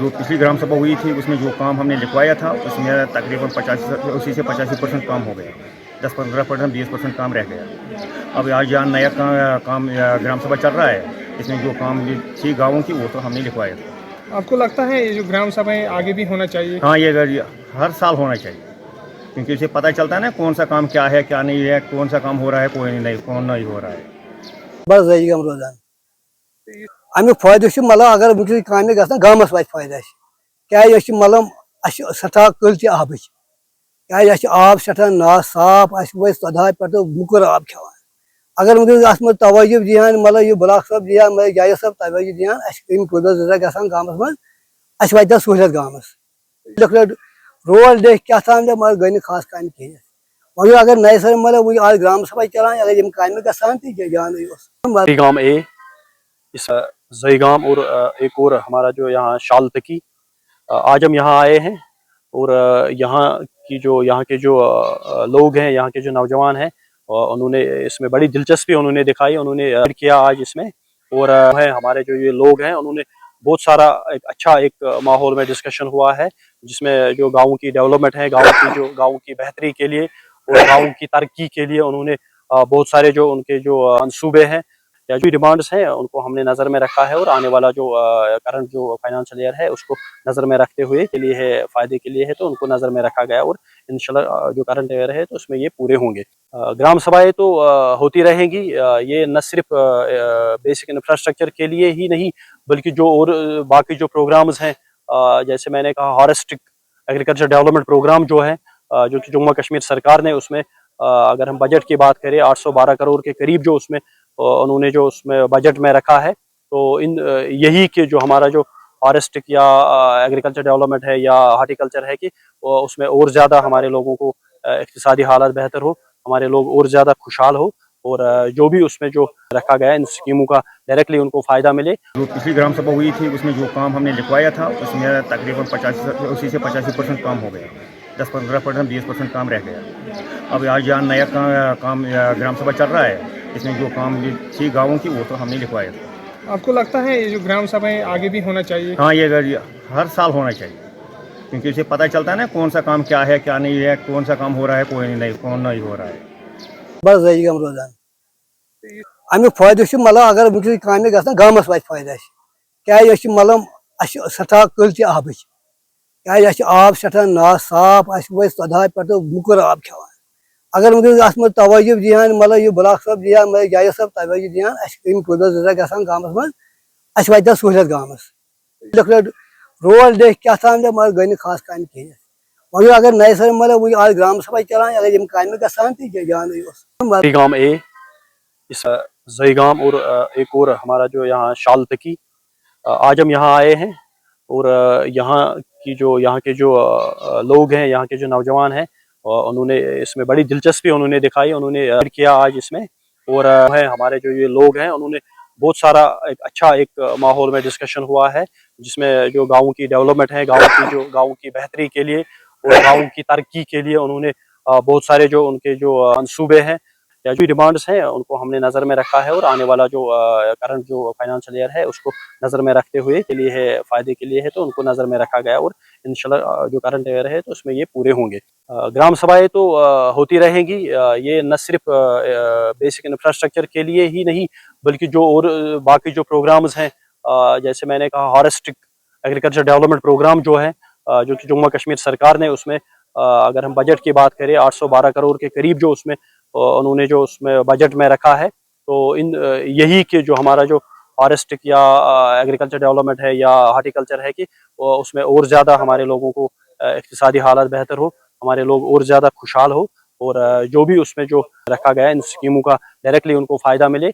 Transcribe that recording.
जो पिछली ग्राम सभा हुई थी उसमें जो काम हमने लिखवाया था उसमें तकरीबन 85 काम हो गया। 10-15%, 20% काम रह गया। अब आज यहाँ नया काम ग्राम सभा चल रहा है, इसमें जो काम थी गाँवों की वो तो हमने लिखवाया था। आपको लगता है ये जो ग्राम सभाएं आगे भी होना चाहिए? हाँ, ये हर साल होना चाहिए, क्योंकि इससे पता चलता है ना कौन सा काम क्या है क्या नहीं है, कौन सा काम हो रहा है कौन नहीं हो रहा है। बस जाएगा रोजान अमुक फायदे मतलब अगर वह कामे ग गामस वात फायदा क्या मतलब सठा कल आब क्या आब सठा ना साफ वह 14 पे मुकर आब खान अगर वह तवज्जो दियान मतलब यह ब्लाक सब दियान जाय सब तवज्जो दियान कुदर ग गामस मज वात सहूलियत गामस रोड देख क्या मगर गई खास काम कहें मगर अगर नए सर मतलब आज ग्राम सभा चलान अगर कामे ग गांव ए इस जयगाम और एक और हमारा जो यहाँ शालतकी, आज हम यहाँ आए हैं और यहाँ के जो लोग हैं, यहाँ के जो नौजवान हैं, उन्होंने इसमें बड़ी दिलचस्पी उन्होंने दिखाई, उन्होंने किया आज इसमें। और है हमारे जो ये लोग हैं उन्होंने बहुत सारा एक माहौल में डिस्कशन हुआ है, जिसमें जो गाँव की डेवलपमेंट है, गाँव की बेहतरी के लिए और गाँव की तरक्की के लिए उन्होंने बहुत सारे जो उनके जो मंसूबे हैं या जो डिमांड्स हैं उनको हमने नज़र में रखा है। और आने वाला जो करंट जो फाइनेंशियल ईयर है उसको नज़र में रखते हुए के लिए है, फ़ायदे के लिए है, तो उनको नज़र में रखा गया और इंशाल्लाह जो करंट ईयर है तो उसमें ये पूरे होंगे। ग्राम सभाएं तो होती रहेंगी, ये न सिर्फ बेसिक इंफ्रास्ट्रक्चर के लिए ही नहीं बल्कि जो और बाकी जो प्रोग्राम्स हैं, जैसे मैंने कहा हॉरिस्टिक एग्रीकल्चर डेवलपमेंट प्रोग्राम जो है, जो कि जम्मू कश्मीर सरकार ने उसमें अगर हम बजट की बात करें 812 करोड़ के करीब जो उसमें उन्होंने जो उसमें बजट में रखा है, तो यही के जो हमारा जो फॉरेस्टिक या एग्रीकल्चर डेवलपमेंट है या हार्टिकल्चर है कि उसमें और ज़्यादा हमारे लोगों को इक्तिसादी हालत बेहतर हो, हमारे लोग और ज़्यादा खुशहाल हो और जो भी उसमें जो रखा गया इन स्कीमों का डायरेक्टली उनको फ़ायदा मिले। जो पिछली ग्राम सभा हुई थी उसमें जो काम हमने लिखवाया था उसमें तकरीबन 85 काम हो गया। 10-15%, 20% काम रह गया। अब आज यहाँ नया काम ग्राम सभा चल रहा है, इसमें जो काम थी गाँवों की वो तो हमने लिखवाया था। आपको लगता है ये जो ग्राम सभाएं आगे भी होना चाहिए? हाँ, ये हर साल होना चाहिए, क्योंकि इससे पता चलता है ना कौन सा काम क्या है क्या नहीं है, कौन सा काम हो रहा है कौन नहीं हो रहा है। बस जाएगा रोजान अमुक फायदे मतलब अगर वह कामे ग गामस वात फायदा क्या मतलब सठा कल आब क्या आब सठा ना साफ वह 14 पे मुकर आब खान अगर वह तवज्जो दियान मतलब यह ब्लाक सब दियान जाय सब तवज्जो दियान कुदर ग गामस मज वात सहूलियत गामस रोड देख क्या मगर गई खास काम कहें मगर अगर नए सर मतलब आज ग्राम सभा चलान अगर कामे ग गांव ए इस जयगाम और एक और हमारा जो यहाँ शालतकी, आज हम यहाँ आए हैं और यहाँ के जो लोग हैं, यहाँ के जो नौजवान हैं, उन्होंने इसमें बड़ी दिलचस्पी उन्होंने दिखाई, उन्होंने किया आज इसमें। और है हमारे जो ये लोग हैं उन्होंने बहुत सारा एक माहौल में डिस्कशन हुआ है, जिसमें जो गाँव की डेवलपमेंट है, गाँव की बेहतरी के लिए और गाँव की तरक्की के लिए उन्होंने बहुत सारे जो उनके जो मंसूबे हैं या जो डिमांड्स हैं उनको हमने नज़र में रखा है। और आने वाला जो करंट जो फाइनेंशियल ईयर है उसको नज़र में रखते हुए के लिए है, फ़ायदे के लिए है, तो उनको नज़र में रखा गया और इंशाल्लाह जो करंट ईयर है तो उसमें ये पूरे होंगे। ग्राम सभाएं तो होती रहेंगी, ये न सिर्फ बेसिक इंफ्रास्ट्रक्चर के लिए ही नहीं बल्कि जो और बाकी जो प्रोग्राम्स हैं, जैसे मैंने कहा हॉरिस्टिक एग्रीकल्चर डेवलपमेंट प्रोग्राम जो है, जो कि जम्मू कश्मीर सरकार ने उसमें अगर हम बजट की बात करें 812 करोड़ के करीब जो उसमें उन्होंने जो उसमें बजट में रखा है, तो यही के जो हमारा जो फॉरेस्टिक या एग्रीकल्चर डेवलपमेंट है या हार्टिकल्चर है कि उसमें और ज़्यादा हमारे लोगों को इक्तिसादी हालत बेहतर हो, हमारे लोग और ज़्यादा खुशहाल हो और जो भी उसमें जो रखा गया इन स्कीमों का डायरेक्टली उनको फ़ायदा मिले।